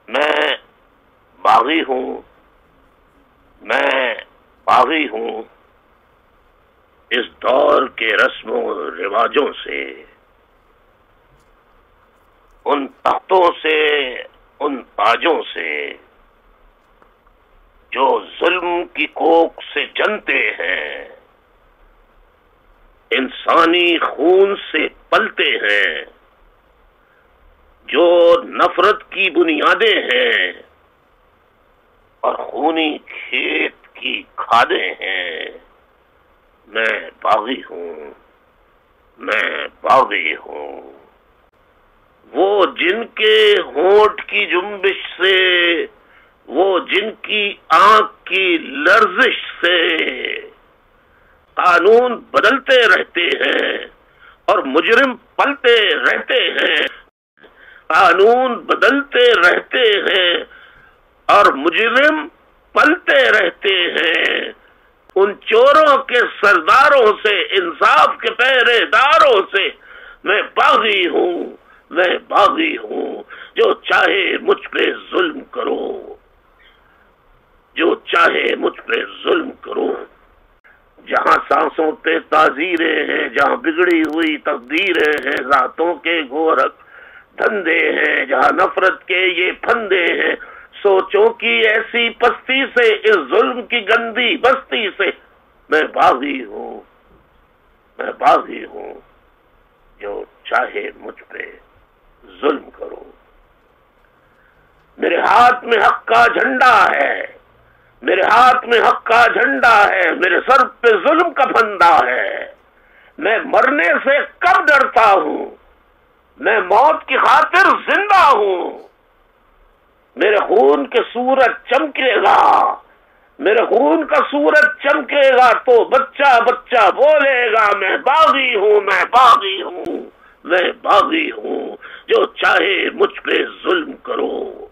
میں باغی ہوں، میں باغی ہوں اس دور کے رسم و رواجوں سے، ان تختوں سے، ان تاجوں سے جو ظلم کی کوکھ سے جنتے ہیں، انسانی خون سے پلتے ہیں، جو نفرت کی بنیادیں ہیں اور خونی کھیت کی کھادیں ہیں۔ میں باغی ہوں، میں باغی ہوں۔ وہ جن کے ہونٹ کی جنبش سے، وہ جن کی آنکھ کی لرزش سے قانون بدلتے رہتے ہیں اور مجرم پلتے رہتے ہیں، قانون بدلتے رہتے ہیں اور مجرم پلتے رہتے ہیں۔ ان چوروں کے سرداروں سے، انصاف کے پہرے داروں سے میں باغی ہوں، میں باغی ہوں۔ جو چاہے مجھ پہ ظلم کرو، جو چاہے مجھ پہ ظلم کرو۔ جہاں سانسوں پہ تعزیریں ہیں، جہاں بگڑی ہوئی تقدیریں ہیں، ذاتوں کے گورکھ دھندے ہیں، جہاں نفرت کے یہ پھندے ہیں، سوچوں کی ایسی پستی سے، اس ظلم کی گندی بستی سے میں باغی ہوں، میں باغی ہوں۔ جو چاہے مجھ پہ ظلم کرو۔ میرے ہاتھ میں حق کا جھنڈا ہے، میرے ہاتھ میں حق کا جھنڈا ہے، میرے سر پہ ظلم کا پھندا ہے۔ میں مرنے سے کب ڈرتا ہوں، میں موت کی خاطر زندہ ہوں۔ میرے خون کے سورج چمکے گا، میرے خون کا سورج چمکے گا تو بچہ بچہ بولے گا میں باغی ہوں، میں باغی ہوں، میں باغی ہوں۔ جو چاہے مجھ پہ ظلم کرو۔